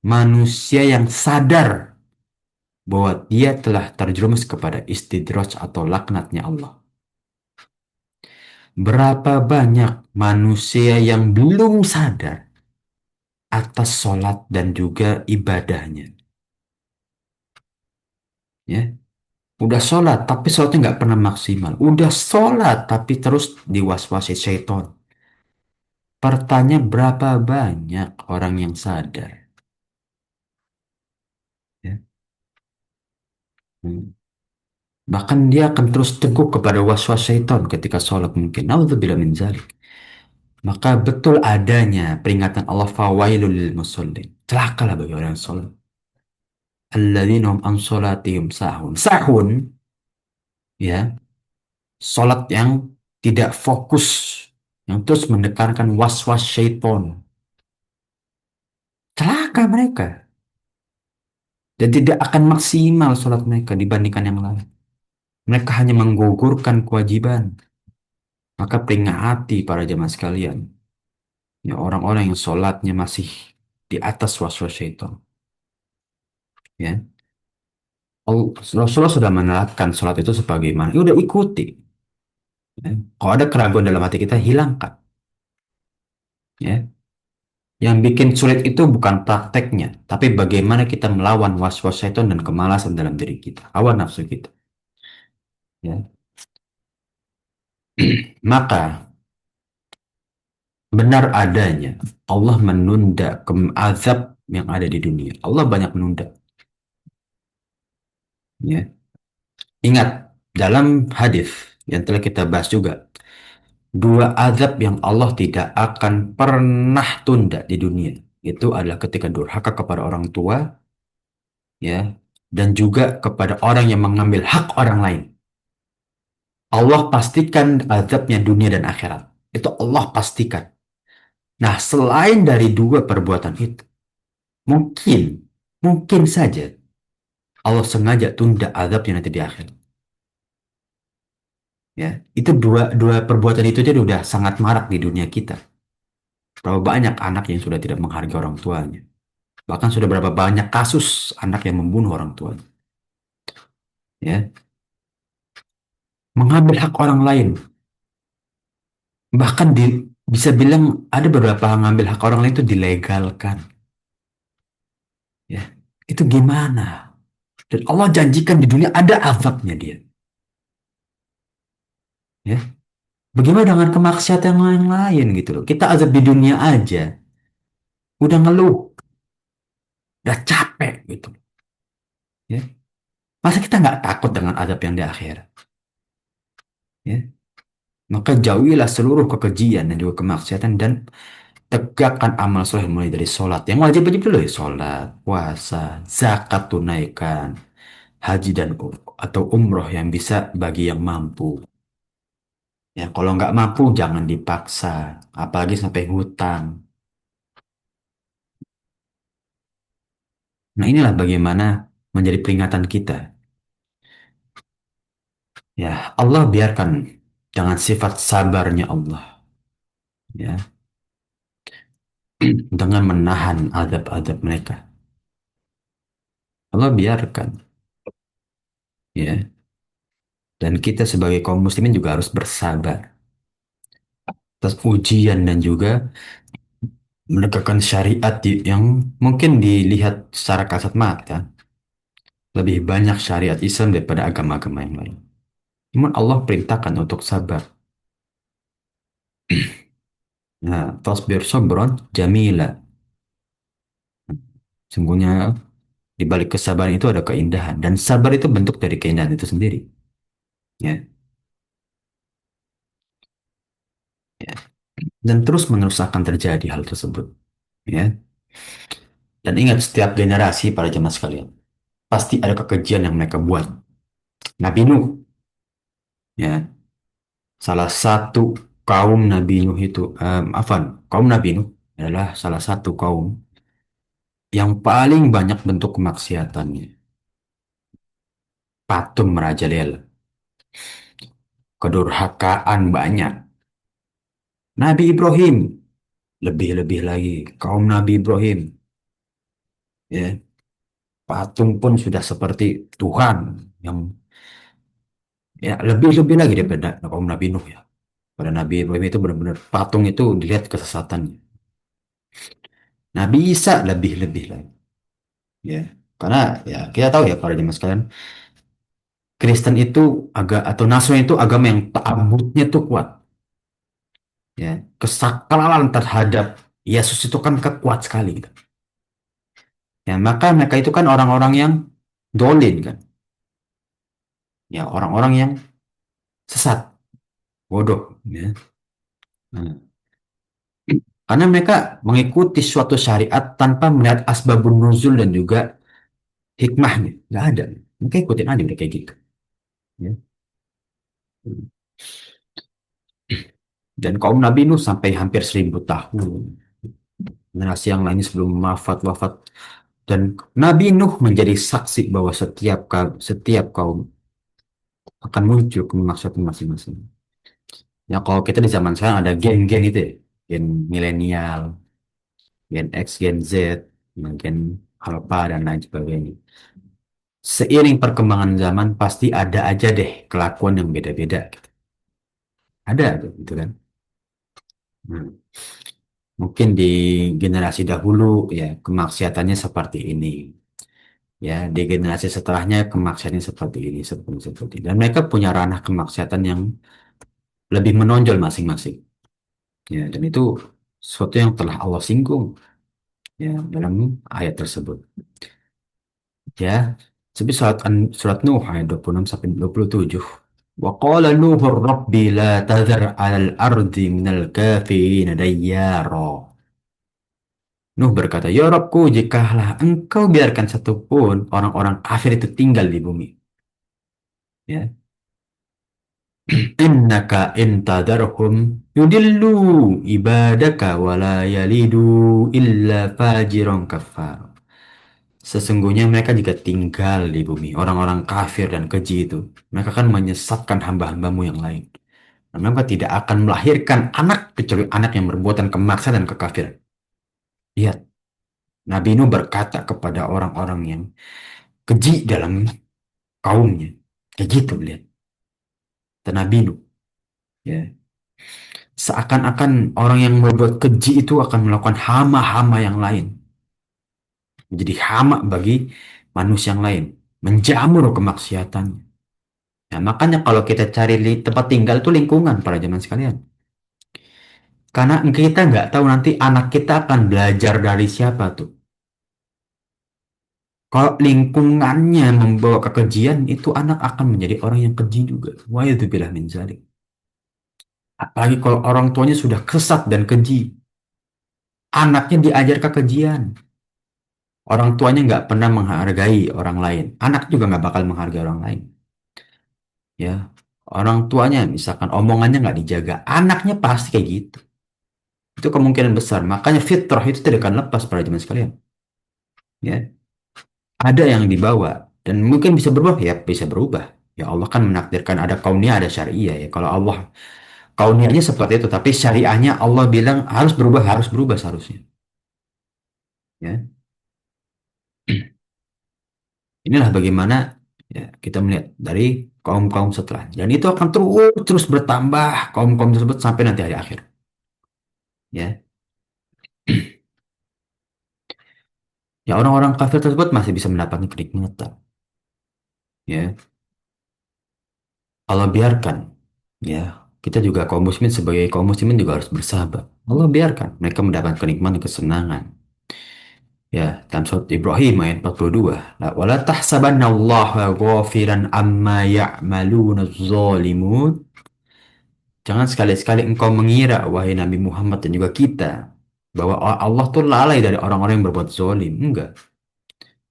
manusia yang sadar bahwa dia telah terjerumus kepada istidraj atau laknatnya Allah? Berapa banyak manusia yang belum sadar atas sholat dan juga ibadahnya? Ya, udah sholat tapi sholatnya nggak pernah maksimal. Udah sholat tapi terus diwaswasi syaitan. Pertanyaan berapa banyak orang yang sadar? Ya. Hmm. Bahkan dia akan terus teguh kepada waswas syaitan ketika sholat mungkin. Naudzubillah min dzalik. Maka betul adanya peringatan Allah fawailul lil musallin. Celakalah bagi orang yang sholat. Alladzina hum an sholatihim sahun. Sahun ya, sholat yang tidak fokus, yang terus mendekarkan was-was syaiton. Celaka mereka. Dan tidak akan maksimal sholat mereka dibandingkan yang lain. Mereka hanya menggugurkan kewajiban. Maka peringati para jemaah sekalian. Ya, orang-orang yang sholatnya masih di atas was-was syaitan. Ya. Rasulullah sudah menerapkan sholat itu sebagaimana. Ya udah ikuti. Ya. Kalau ada keraguan dalam hati kita, hilangkan. Ya. Yang bikin sulit itu bukan prakteknya, tapi bagaimana kita melawan was-was syaitan dan kemalasan dalam diri kita, hawa nafsu kita. Ya. Maka benar adanya Allah menunda azab yang ada di dunia. Allah banyak menunda. Ya. Ingat dalam hadis yang telah kita bahas juga, dua azab yang Allah tidak akan pernah tunda di dunia. Itu adalah ketika durhaka kepada orang tua, ya, dan juga kepada orang yang mengambil hak orang lain. Allah pastikan azabnya dunia dan akhirat. Itu Allah pastikan. Nah, selain dari dua perbuatan itu, mungkin, mungkin saja Allah sengaja tunda azabnya nanti di akhirat. Ya, itu dua dua perbuatan itu jadi udah sangat marak di dunia kita. Berapa banyak anak yang sudah tidak menghargai orang tuanya. Bahkan sudah berapa banyak kasus anak yang membunuh orang tuanya. Ya, mengambil hak orang lain. Bahkan bisa bilang ada beberapa mengambil hak orang lain itu dilegalkan. Ya, itu gimana? Dan Allah janjikan di dunia ada azabnya dia. Ya, bagaimana dengan kemaksiatan yang lain gitu loh? Kita azab di dunia aja, udah ngeluh, udah capek gitu. Ya, masa kita nggak takut dengan azab yang di akhirat? Ya, maka jauhilah seluruh kekejian dan juga kemaksiatan dan tegakkan amal soleh mulai dari sholat. Yang wajib-wajib dulu ya sholat, puasa, zakat tunaikan, haji dan atau umroh yang bisa bagi yang mampu. Ya, kalau nggak mampu jangan dipaksa, apalagi sampai hutang. Nah, inilah bagaimana menjadi peringatan kita. Ya, Allah biarkan dengan sifat sabarnya Allah, ya, dengan menahan adab-adab mereka. Allah biarkan, ya. Dan kita sebagai kaum muslimin juga harus bersabar atas ujian dan juga menegakkan syariat yang mungkin dilihat secara kasat mata lebih banyak syariat Islam daripada agama-agama yang lain. Namun Allah perintahkan untuk sabar. Nah, tasbir sabran jamila. Sungguhnya di balik kesabaran itu ada keindahan dan sabar itu bentuk dari keindahan itu sendiri. Ya, ya. Dan terus menerus akan terjadi hal tersebut. Ya. Dan ingat setiap generasi para jemaah sekalian pasti ada kekejian yang mereka buat. Nabi Nuh, ya, salah satu kaum Nabi Nuh itu, kaum Nabi Nuh adalah salah satu kaum yang paling banyak bentuk kemaksiatannya. Patung merajalela, kedurhakaan banyak. Nabi Ibrahim, lebih-lebih lagi, kaum Nabi Ibrahim, ya, patung pun sudah seperti Tuhan yang ya lebih-lebih lagi daripada kaum Nabi Nuh ya. Pada Nabi Ibrahim itu benar-benar patung itu dilihat kesesatannya. Nabi Isa lebih-lebih lagi. Ya, karena ya kita tahu ya para jemaah sekalian, Kristen itu atau Nasrani itu agama yang ta'abudnya tuh kuat. Ya, kesakralan terhadap Yesus itu kan kuat sekali gitu. Ya, maka mereka itu kan orang-orang yang dolin kan. Ya, orang-orang yang sesat, bodoh. Ya. Nah, karena mereka mengikuti suatu syariat tanpa melihat asbabun nuzul dan juga hikmahnya. Nggak ada. Mereka ikutin aja udah kayak gitu. Ya. Dan kaum Nabi Nuh sampai hampir 1.000 tahun. Generasi yang lainnya sebelum wafat-wafat. Dan Nabi Nuh menjadi saksi bahwa setiap kaum akan muncul kemaksatan masing-masing. Ya kalau kita di zaman sekarang ada gen-gen itu ya. Gen milenial, gen X, gen Z, gen alpha, dan lain sebagainya. Seiring perkembangan zaman pasti ada aja deh kelakuan yang beda-beda. Ada tuh, gitu kan. Nah, mungkin di generasi dahulu ya kemaksiatannya seperti ini. Ya, di generasi setelahnya kemaksiatannya seperti ini, seperti ini. Dan mereka punya ranah kemaksiatan yang lebih menonjol masing-masing. Ya, dan itu sesuatu yang telah Allah singgung ya dalam ayat tersebut. Ya, tapi surat Nuh ayat 26 sampai 27. Wa qala Nuhur Rabbi la tadhar 'alal ardi minal kafirin dayyara. Nuh berkata, "Ya Rabbku, jikalau engkau biarkan satupun orang-orang kafir itu tinggal di bumi, ya, innaka intadarhum yudillu ibadaka wala yalidu illa fajiron kafar." Sesungguhnya mereka jika tinggal di bumi, orang-orang kafir dan keji itu, mereka akan menyesatkan hamba-hambamu yang lain. Dan mereka tidak akan melahirkan anak kecuali anak yang berbuatan kemaksa dan kekafiran. Lihat, Nabi Nuh berkata kepada orang-orang yang keji dalam kaumnya. Kayak gitu, lihat. Dan Nabi Nuh, ya. Seakan-akan orang yang berbuat keji itu akan melakukan hama-hama yang lain. Menjadi hama bagi manusia yang lain. Menjamur kemaksiatan. Nah, makanya kalau kita cari tempat tinggal itu lingkungan para zaman sekalian. Karena kita nggak tahu nanti anak kita akan belajar dari siapa tuh. Kalau lingkungannya membawa kekejian, itu anak akan menjadi orang yang keji juga. Wa yadzubillah min dzalik. Apalagi kalau orang tuanya sudah kesat dan keji. Anaknya diajar kekejian. Orang tuanya nggak pernah menghargai orang lain. Anak juga nggak bakal menghargai orang lain. Ya, orang tuanya misalkan omongannya nggak dijaga, anaknya pasti kayak gitu. Itu kemungkinan besar. Makanya fitrah itu tidak akan lepas pada zaman sekalian. Ya, ada yang dibawa dan mungkin bisa berubah, ya bisa berubah. Ya Allah kan menakdirkan ada kauniyah, ada syariah ya. Kalau Allah kauniyahnya seperti itu, tapi syariahnya Allah bilang harus berubah seharusnya. Ya, inilah bagaimana ya kita melihat dari kaum-kaum setelah. Dan itu akan terus terus bertambah kaum-kaum tersebut sampai nanti hari akhir. Ya, ya orang-orang kafir tersebut masih bisa mendapatkan kenikmatan. Ya, Allah biarkan. Ya, kita juga kaum muslimin sebagai kaum muslimin juga harus bersabar. Allah biarkan mereka mendapatkan kenikmatan, kesenangan. Ya, dalam surat Ibrahim ayat 42. Wala tahsabanna Allah ghafiran amma ya'maluna zalimun. Jangan sekali-sekali engkau mengira, wahai Nabi Muhammad dan juga kita, bahwa Allah tuh lalai dari orang-orang yang berbuat zalim. Enggak.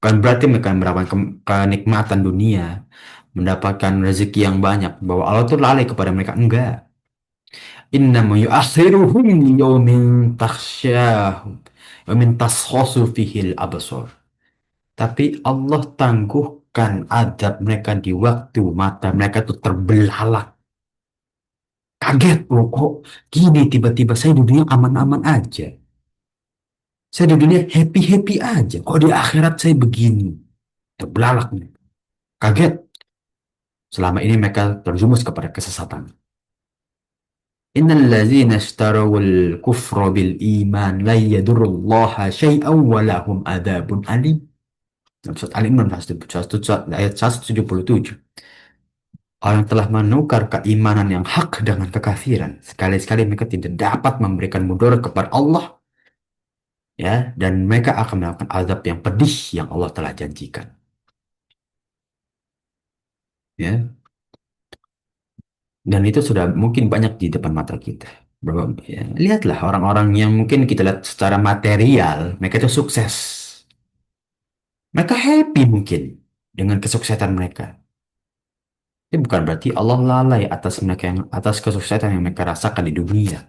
Bukan berarti mereka mendapatkan kenikmatan dunia, mendapatkan rezeki yang banyak, bahwa Allah tuh lalai kepada mereka. Enggak. Innama yu'akhiruhum liyaumin takhsyahu wa min taskhasu fihil absar. Tapi Allah tangguhkan adab mereka di waktu mata mereka tuh terbelalak. Kaget loh kok gini tiba-tiba saya di dunia aman-aman aja. Saya di dunia happy-happy aja. Kok di akhirat saya begini? Terbelalak nih. Kaget. Selama ini mereka terjumus kepada kesesatan. Innal ladzina ishtarawul kufra bil iman la yadurullaha syai'an wa lahum adzabun alim. Dalam surat Al Imran ayat 177. Orang telah menukar keimanan yang hak dengan kekafiran. Sekali-sekali mereka tidak dapat memberikan mudarat kepada Allah, ya, dan mereka akan mendapatkan azab yang pedih yang Allah telah janjikan. Ya, dan itu sudah mungkin banyak di depan mata kita. Bahwa, ya, lihatlah orang-orang yang mungkin kita lihat secara material, mereka itu sukses. Mereka happy mungkin dengan kesuksesan mereka. Ini bukan berarti Allah lalai atas mereka yang atas kesuksesan yang mereka rasakan di dunia.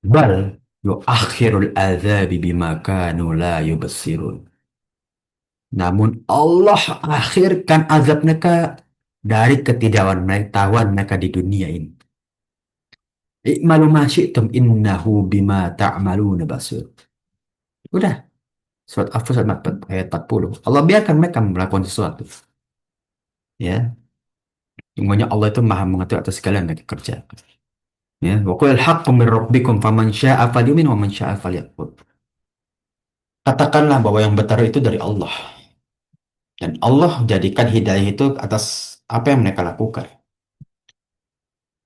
Bal yuakhirul adzabi bima kanu la yubassirun. Namun Allah akhirkan azab mereka dari ketidaktahuan mereka di dunia ini. I'malu ma syi'tum innahu bima ta'maluna basir. Udah, surat Al-Furqan ayat 40. Allah biarkan mereka melakukan sesuatu. Ya, sungguhnya Allah itu maha mengatur atas segala yang mereka kerjakan. Ya, wa qulil haqqu min rabbikum faman syaa'a falyu'min wa man syaa'a falyakfur. Katakanlah bahwa yang benar itu dari Allah. Dan Allah jadikan hidayah itu atas apa yang mereka lakukan.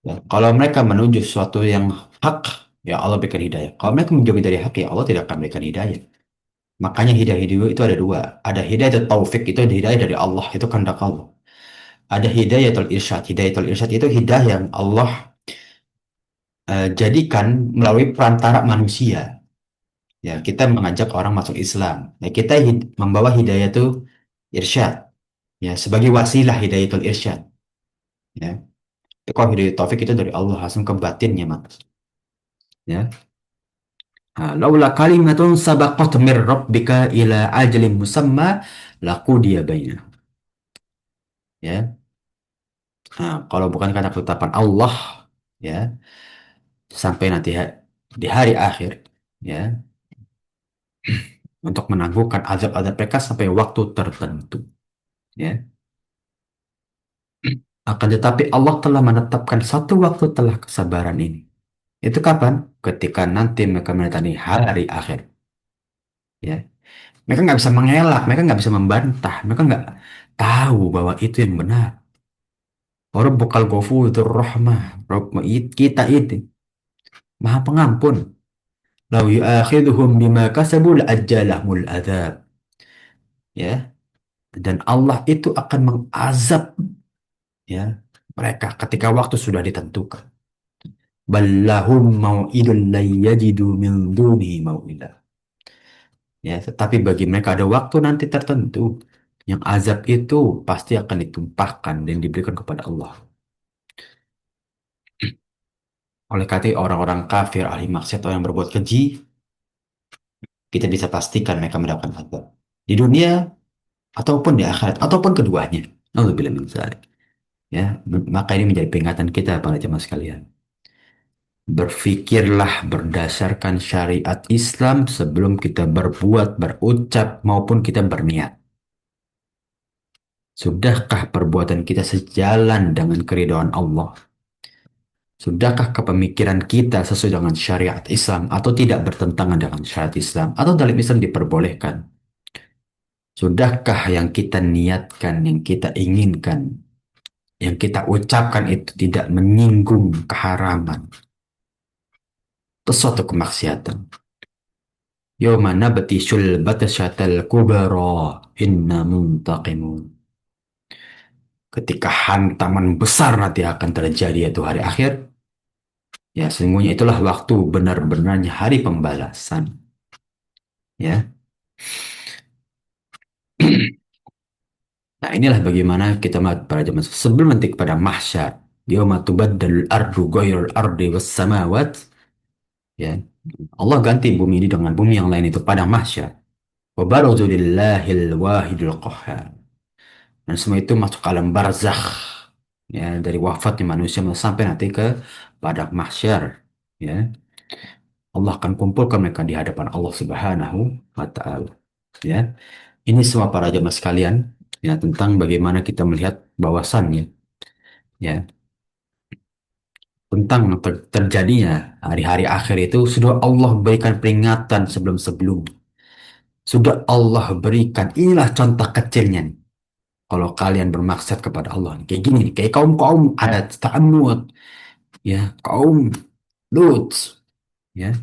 Ya, kalau mereka menuju sesuatu yang hak, ya Allah berikan hidayah. Kalau mereka menjauhi dari hak, ya Allah tidak akan berikan hidayah. Makanya hidayah itu ada dua. Ada hidayah taufik, itu hidayah dari Allah, itu kehendak Allah. Ada hidayatul irsyad. Hidayatul irsyad itu hidayah yang Allah jadikan melalui perantara manusia. Ya, kita mengajak orang masuk Islam. Ya, kita membawa hidayah itu irsyad. Ya, sebagai wasilah hidayatul irsyad. Ya, tapi kalau hidayah taufik itu dari Allah langsung ke batinnya, mas. Ya. Nah, laula kalimatun sabaqat min rabbika ila ajalin musamma laqudiya bainahum. Ya. Nah, kalau bukan karena ketetapan Allah, ya, sampai nanti di hari akhir, ya, untuk menangguhkan azab-azab mereka sampai waktu tertentu, ya. Akan tetapi Allah telah menetapkan satu waktu telah kesabaran ini. Itu kapan? Ketika nanti mereka mendatangi hari akhir, ya. Mereka nggak bisa mengelak, mereka nggak bisa membantah, mereka nggak tahu bahwa itu yang benar. Orang bukal itu rahmah, kita itu maha pengampun. Lau yu'akhidhuhum bima kasabu la'ajjalahumul adzab. Ya, dan Allah itu akan mengazab, ya, mereka ketika waktu sudah ditentukan. Ballahum mau'idun la yajidu min dunihi mau'ila. Ya, tetapi bagi mereka ada waktu nanti tertentu yang azab itu pasti akan ditumpahkan dan diberikan kepada Allah. Oleh karena itu, orang-orang kafir, ahli maksiat, orang yang berbuat keji, kita bisa pastikan mereka mendapatkan azab. Di dunia, ataupun di akhirat, ataupun keduanya. Alhamdulillah min dzalik. Ya, maka ini menjadi peringatan kita para jemaah sekalian. Berfikirlah berdasarkan syariat Islam sebelum kita berbuat, berucap, maupun kita berniat. Sudahkah perbuatan kita sejalan dengan keridhaan Allah? Sudahkah kepemikiran kita sesuai dengan syariat Islam atau tidak bertentangan dengan syariat Islam atau dalam Islam diperbolehkan? Sudahkah yang kita niatkan, yang kita inginkan, yang kita ucapkan itu tidak menyinggung keharaman, sesuatu kemaksiatan? Yawma nabtishul batasyatal kubara inna muntaqimun. Ketika hantaman besar nanti akan terjadi yaitu hari akhir, ya sesungguhnya itulah waktu benar-benarnya hari pembalasan. Ya. Nah, inilah bagaimana kita melihat para jemaah sebelum nanti kepada mahsyar. Yauma tubaddalul ardu ghairul ardi was samawat. Ya. Allah ganti bumi ini dengan bumi yang lain itu pada mahsyar. Wa barazu lillahil wahidul qahhar. Dan semua itu masuk ke alam barzakh. Ya, dari wafatnya manusia sampai nanti ke pada mahsyar. Ya. Allah akan kumpulkan mereka di hadapan Allah Subhanahu wa taala. Ya. Ini semua para jemaah sekalian, ya, tentang bagaimana kita melihat bahwasannya, ya, tentang terjadinya hari-hari akhir itu sudah Allah berikan peringatan sebelum-sebelum. Sudah Allah berikan, inilah contoh kecilnya nih. Kalau kalian bermaksud kepada Allah, kayak gini, nih, kayak kaum-kaum ada Tsamud, ya, kaum Lut, ya,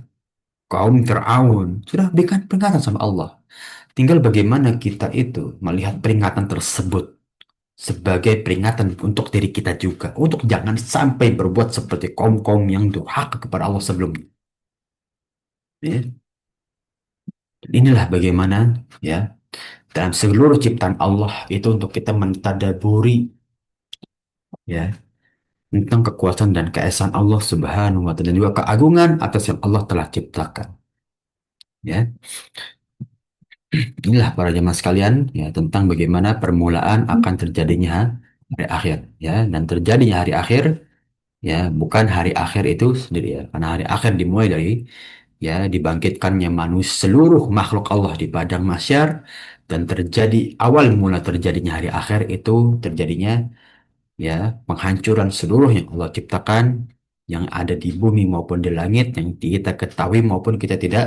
kaum Fir'aun, sudah berikan peringatan sama Allah. Tinggal bagaimana kita itu melihat peringatan tersebut sebagai peringatan untuk diri kita juga, untuk jangan sampai berbuat seperti kaum-kaum yang durhaka kepada Allah sebelumnya. Ya. Inilah bagaimana, ya, dalam seluruh ciptaan Allah itu untuk kita mentadaburi, ya, tentang kekuasaan dan keesaan Allah Subhanahu wa Ta'ala dan juga keagungan atas yang Allah telah ciptakan. Ya, inilah para jemaah sekalian ya tentang bagaimana permulaan akan terjadinya hari akhir ya dan terjadinya hari akhir ya bukan hari akhir itu sendiri ya karena hari akhir dimulai dari ya dibangkitkannya manusia seluruh makhluk Allah di padang mahsyar dan terjadi awal mula terjadinya hari akhir itu terjadinya ya penghancuran seluruh yang Allah ciptakan yang ada di bumi maupun di langit yang kita ketahui maupun kita tidak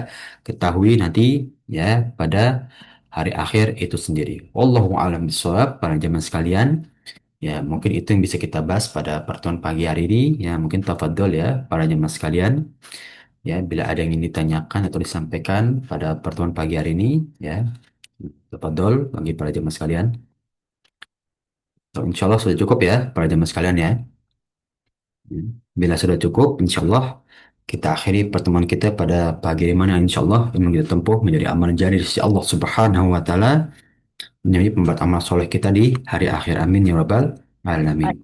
ketahui nanti ya pada hari akhir itu sendiri. Wallahu a'lam bishawab para jemaah sekalian. Ya, mungkin itu yang bisa kita bahas pada pertemuan pagi hari ini. Ya, mungkin tafadhol ya para jemaah sekalian. Ya, bila ada yang ingin ditanyakan atau disampaikan pada pertemuan pagi hari ini, ya, tafadhol bagi para jemaah sekalian. So, insya Allah sudah cukup ya para jemaah sekalian ya. Hmm. Bila sudah cukup, insya Allah kita akhiri pertemuan kita pada pagi hari mana insya Allah yang kita tempuh menjadi amal jari di sisi Allah Subhanahu wa Ta'ala menjadi pembuat amal soleh kita di hari akhir. Amin ya Rabbal Alamin.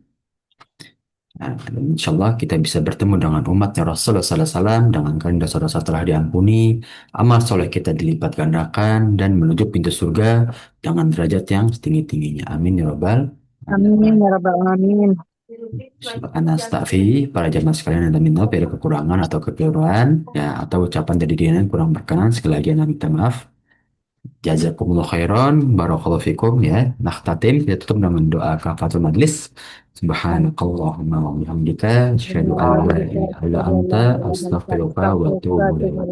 Nah, dan insya Allah kita bisa bertemu dengan umatnya Rasulullah SAW dengan kalian dosa-dosa telah diampuni, amal soleh kita dilipat gandakan dan menuju pintu surga dengan derajat yang setinggi-tingginya. Amin ya Rabbal Amin Alamin. ya rabbal alamin. Anastafi, para jamaah sekalian yang minta dari kekurangan atau kekeliruan, ya, atau ucapan dari diri yang kurang berkenan, sekali lagi Anda minta maaf. Jazakumullah khairan, barakallahu fikum, ya. Nakhtatim, kita tutup dengan doa kafatul majlis. Subhanakallahumma wa bihamdika, asyhadu an la ilaha illa anta, astaghfiruka wa atubu ilaik.